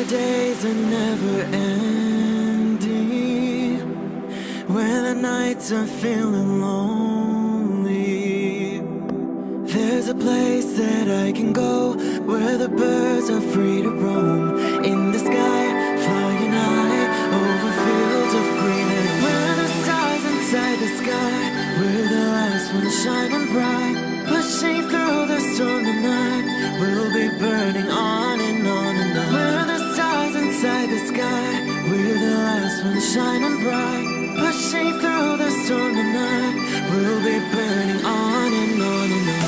the days are never ending, when the nights are feeling lonely, there's a place that I can go, where the birds are free to roam, in the sky, flying high, over fields of green, and where the stars inside the sky, we're the last ones shining bright, pushing through the storm tonight, we'll be burning on and on and on. We're the stars inside the sky, we're the last ones shining bright, pushing through the storm tonight, we'll be burning on and on and on.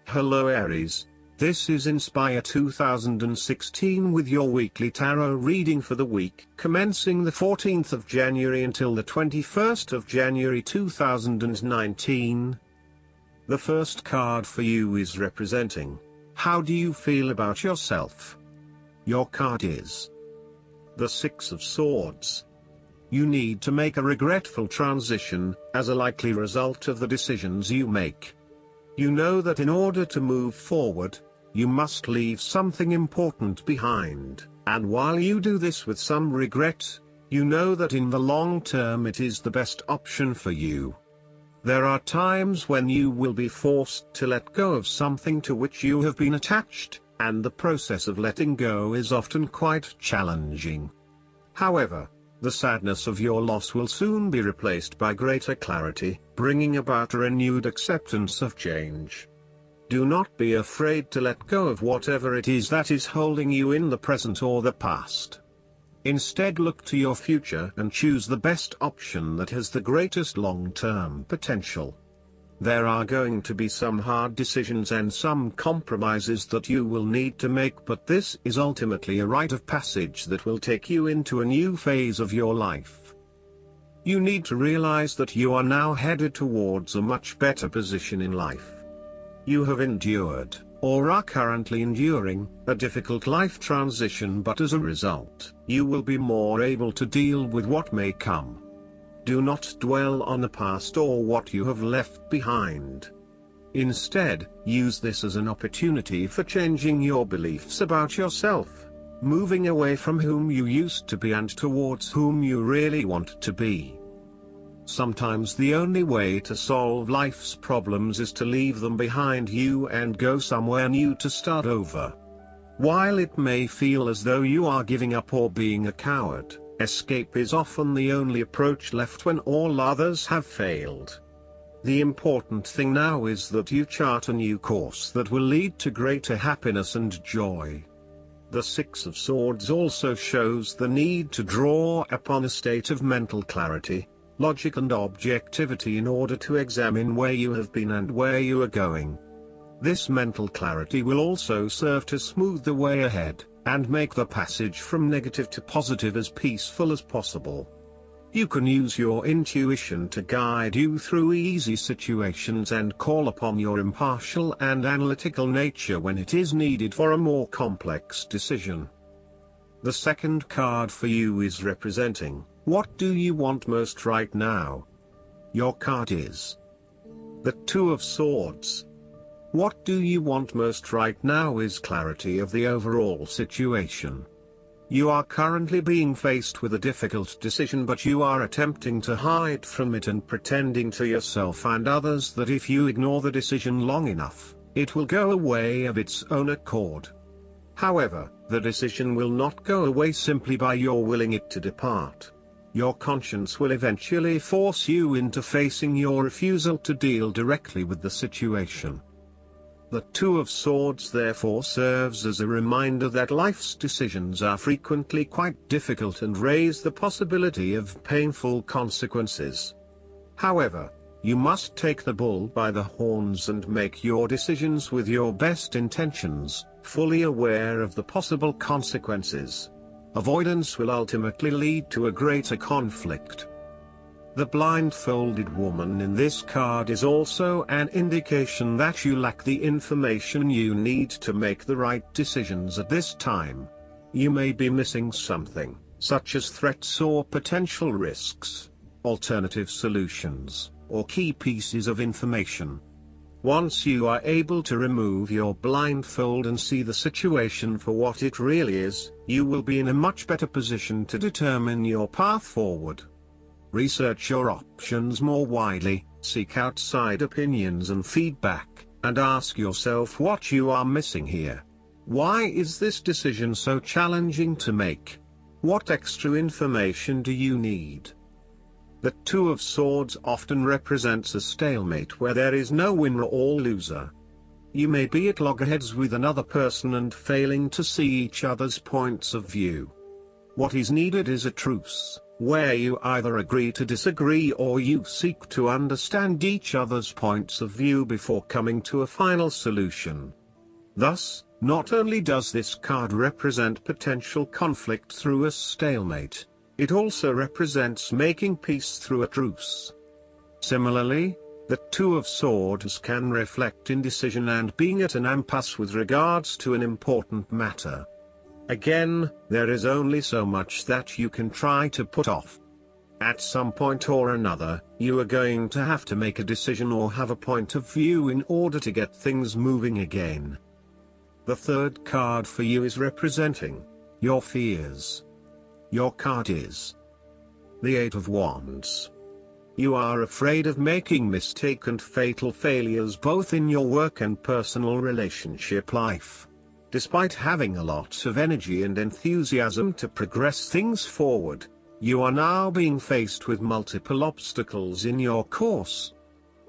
Hello Aries, this is Inspire 2016 with your weekly tarot reading for the week commencing the 14th of January until the 21st of January 2019. The first card for you is representing, how do you feel about yourself? Your card is the Six of Swords. You need to make a regretful transition, as a likely result of the decisions you make. You know that in order to move forward, you must leave something important behind, and while you do this with some regret, you know that in the long term it is the best option for you. There are times when you will be forced to let go of something to which you have been attached, and the process of letting go is often quite challenging. However, the sadness of your loss will soon be replaced by greater clarity, bringing about a renewed acceptance of change. Do not be afraid to let go of whatever it is that is holding you in the present or the past. Instead, look to your future and choose the best option that has the greatest long-term potential. There are going to be some hard decisions and some compromises that you will need to make, but this is ultimately a rite of passage that will take you into a new phase of your life. You need to realize that you are now headed towards a much better position in life. You have endured, or are currently enduring, a difficult life transition, but as a result, you will be more able to deal with what may come. Do not dwell on the past or what you have left behind. Instead, use this as an opportunity for changing your beliefs about yourself, moving away from whom you used to be and towards whom you really want to be. Sometimes the only way to solve life's problems is to leave them behind you and go somewhere new to start over. While it may feel as though you are giving up or being a coward, escape is often the only approach left when all others have failed. The important thing now is that you chart a new course that will lead to greater happiness and joy. The Six of Swords also shows the need to draw upon a state of mental clarity, logic and objectivity in order to examine where you have been and where you are going. This mental clarity will also serve to smooth the way ahead, and make the passage from negative to positive as peaceful as possible. You can use your intuition to guide you through easy situations and call upon your impartial and analytical nature when it is needed for a more complex decision. The second card for you is representing, what do you want most right now? Your card is the Two of Swords. What do you want most right now is clarity of the overall situation. You are currently being faced with a difficult decision, but you are attempting to hide from it and pretending to yourself and others that if you ignore the decision long enough, it will go away of its own accord. However, the decision will not go away simply by your willing it to depart. Your conscience will eventually force you into facing your refusal to deal directly with the situation. The Two of Swords therefore serves as a reminder that life's decisions are frequently quite difficult and raise the possibility of painful consequences. However, you must take the bull by the horns and make your decisions with your best intentions, fully aware of the possible consequences. Avoidance will ultimately lead to a greater conflict. The blindfolded woman in this card is also an indication that you lack the information you need to make the right decisions at this time. You may be missing something, such as threats or potential risks, alternative solutions, or key pieces of information. Once you are able to remove your blindfold and see the situation for what it really is, you will be in a much better position to determine your path forward. Research your options more widely, seek outside opinions and feedback, and ask yourself what you are missing here. Why is this decision so challenging to make? What extra information do you need? The Two of Swords often represents a stalemate where there is no winner or loser. You may be at loggerheads with another person and failing to see each other's points of view. What is needed is a truce, where you either agree to disagree or you seek to understand each other's points of view before coming to a final solution. Thus, not only does this card represent potential conflict through a stalemate, it also represents making peace through a truce. Similarly, the Two of Swords can reflect indecision and being at an impasse with regards to an important matter. Again, there is only so much that you can try to put off. At some point or another, you are going to have to make a decision or have a point of view in order to get things moving again. The third card for you is representing your fears. Your card is the Eight of Wands. You are afraid of making mistake and fatal failures both in your work and personal relationship life. Despite having a lot of energy and enthusiasm to progress things forward, you are now being faced with multiple obstacles in your course.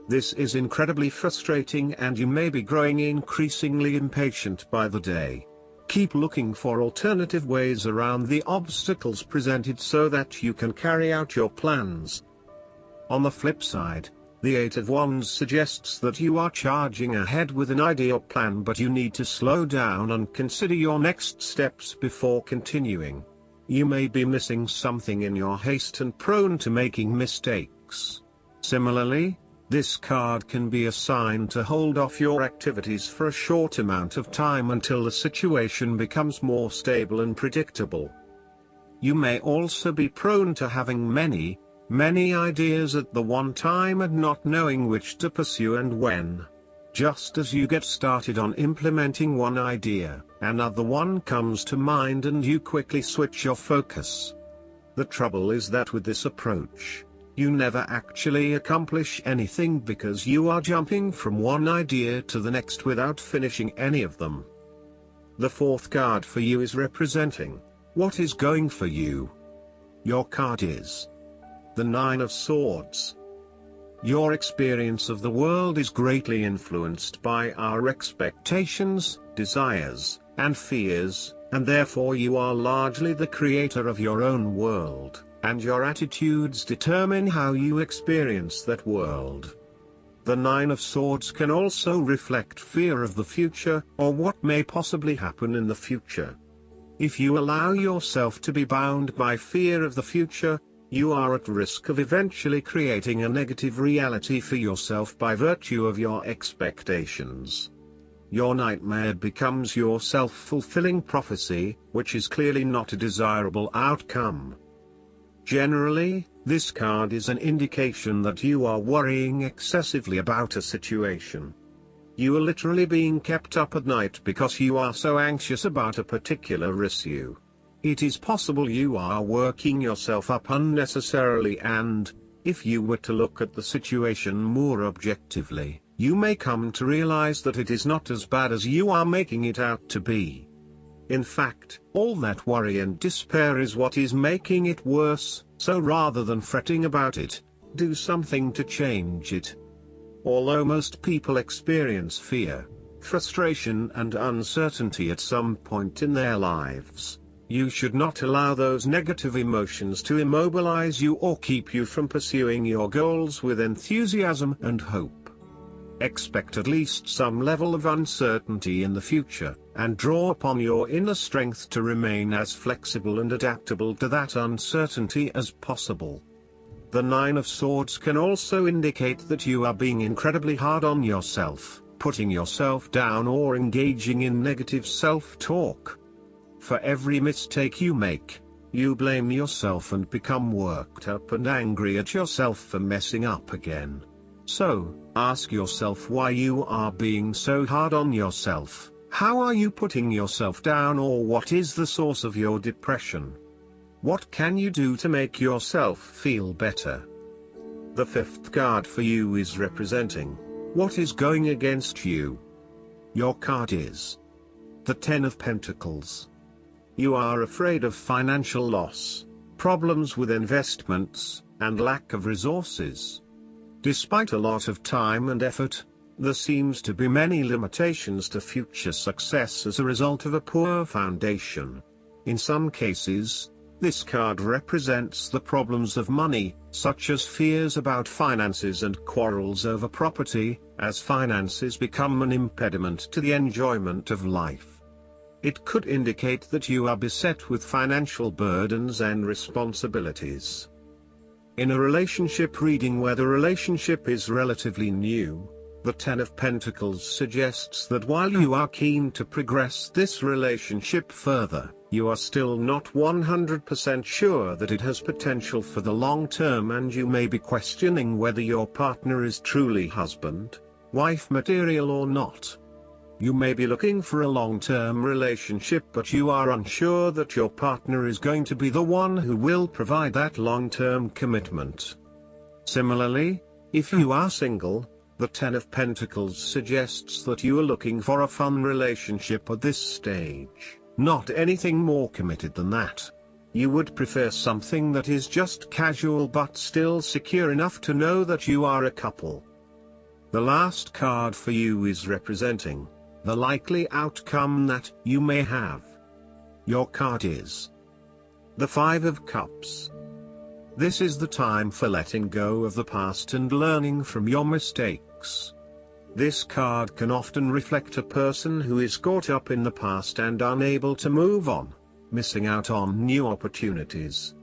This is incredibly frustrating and you may be growing increasingly impatient by the day. Keep looking for alternative ways around the obstacles presented so that you can carry out your plans. On the flip side, the Eight of Wands suggests that you are charging ahead with an idea or plan, but you need to slow down and consider your next steps before continuing. You may be missing something in your haste and prone to making mistakes. Similarly, this card can be a sign to hold off your activities for a short amount of time until the situation becomes more stable and predictable. You may also be prone to having many ideas at the one time and not knowing which to pursue and when. Just as you get started on implementing one idea, another one comes to mind and you quickly switch your focus. The trouble is that with this approach, you never actually accomplish anything because you are jumping from one idea to the next without finishing any of them. The fourth card for you is representing what is going for you. Your card is the Nine of Swords. Your experience of the world is greatly influenced by our expectations, desires, and fears, and therefore you are largely the creator of your own world, and your attitudes determine how you experience that world. The Nine of Swords can also reflect fear of the future, or what may possibly happen in the future. If you allow yourself to be bound by fear of the future, you are at risk of eventually creating a negative reality for yourself by virtue of your expectations. Your nightmare becomes your self-fulfilling prophecy, which is clearly not a desirable outcome. Generally, this card is an indication that you are worrying excessively about a situation. You are literally being kept up at night because you are so anxious about a particular issue. It is possible you are working yourself up unnecessarily, and, if you were to look at the situation more objectively, you may come to realize that it is not as bad as you are making it out to be. In fact, all that worry and despair is what is making it worse, so rather than fretting about it, do something to change it. Although most people experience fear, frustration and uncertainty at some point in their lives, you should not allow those negative emotions to immobilize you or keep you from pursuing your goals with enthusiasm and hope. Expect at least some level of uncertainty in the future, and draw upon your inner strength to remain as flexible and adaptable to that uncertainty as possible. The Nine of Swords can also indicate that you are being incredibly hard on yourself, putting yourself down or engaging in negative self-talk. For every mistake you make, you blame yourself and become worked up and angry at yourself for messing up again. So, ask yourself why you are being so hard on yourself. How are you putting yourself down, or what is the source of your depression? What can you do to make yourself feel better? The fifth card for you is representing what is going against you. Your card is the Ten of Pentacles. You are afraid of financial loss, problems with investments, and lack of resources. Despite a lot of time and effort, there seems to be many limitations to future success as a result of a poor foundation. In some cases, this card represents the problems of money, such as fears about finances and quarrels over property, as finances become an impediment to the enjoyment of life. It could indicate that you are beset with financial burdens and responsibilities. In a relationship reading where the relationship is relatively new, the Ten of Pentacles suggests that while you are keen to progress this relationship further, you are still not 100% sure that it has potential for the long term, and you may be questioning whether your partner is truly husband, wife material or not. You may be looking for a long-term relationship, but you are unsure that your partner is going to be the one who will provide that long-term commitment. Similarly, if you are single, the Ten of Pentacles suggests that you are looking for a fun relationship at this stage, not anything more committed than that. You would prefer something that is just casual but still secure enough to know that you are a couple. The last card for you is representing the likely outcome that you may have. Your card is the Five of Cups. This is the time for letting go of the past and learning from your mistakes. This card can often reflect a person who is caught up in the past and unable to move on, missing out on new opportunities.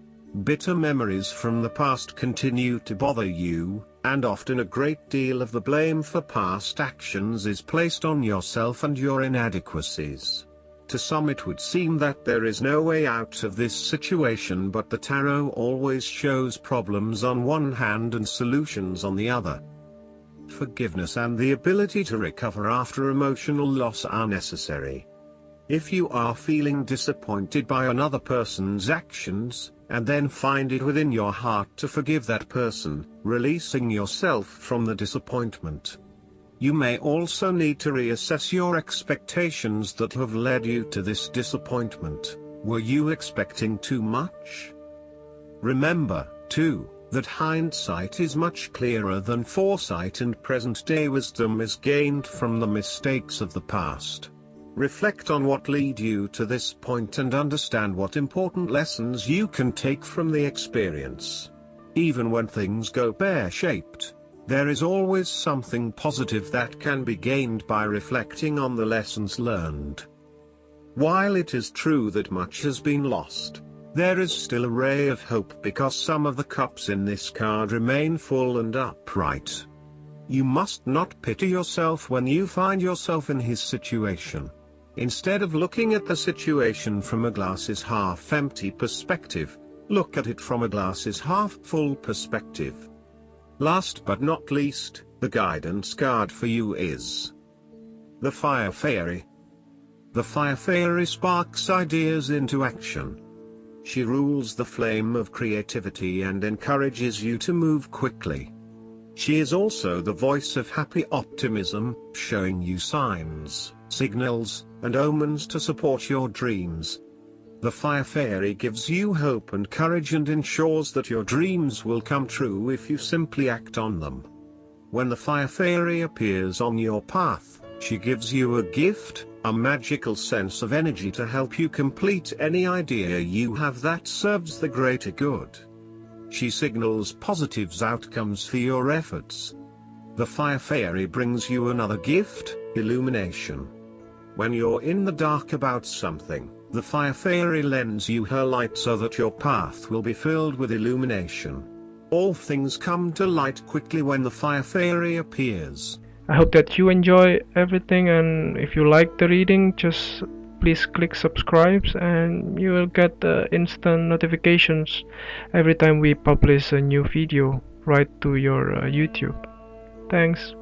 Bitter memories from the past continue to bother you, and often a great deal of the blame for past actions is placed on yourself and your inadequacies. To some it would seem that there is no way out of this situation, but the tarot always shows problems on one hand and solutions on the other. Forgiveness and the ability to recover after emotional loss are necessary. If you are feeling disappointed by another person's actions, and then find it within your heart to forgive that person, releasing yourself from the disappointment. You may also need to reassess your expectations that have led you to this disappointment. Were you expecting too much? Remember, too, that hindsight is much clearer than foresight, and present-day wisdom is gained from the mistakes of the past. Reflect on what led you to this point and understand what important lessons you can take from the experience. Even when things go pear-shaped, there is always something positive that can be gained by reflecting on the lessons learned. While it is true that much has been lost, there is still a ray of hope, because some of the cups in this card remain full and upright. You must not pity yourself when you find yourself in his situation. Instead of looking at the situation from a glass is half empty perspective, look at it from a glass is half full perspective. Last but not least, the guidance card for you is the Fire Fairy. The Fire Fairy sparks ideas into action. She rules the flame of creativity and encourages you to move quickly. She is also the voice of happy optimism, showing you signs, signals, and omens to support your dreams. The Fire Fairy gives you hope and courage and ensures that your dreams will come true if you simply act on them. When the Fire Fairy appears on your path, she gives you a gift, a magical sense of energy to help you complete any idea you have that serves the greater good. She signals positive outcomes for your efforts. The Fire Fairy brings you another gift, illumination. When you're in the dark about something, the Fire Fairy lends you her light so that your path will be filled with illumination. All things come to light quickly when the Fire Fairy appears. I hope that you enjoy everything, and if you like the reading, just please click subscribe and you will get instant notifications every time we publish a new video right to your YouTube. Thanks.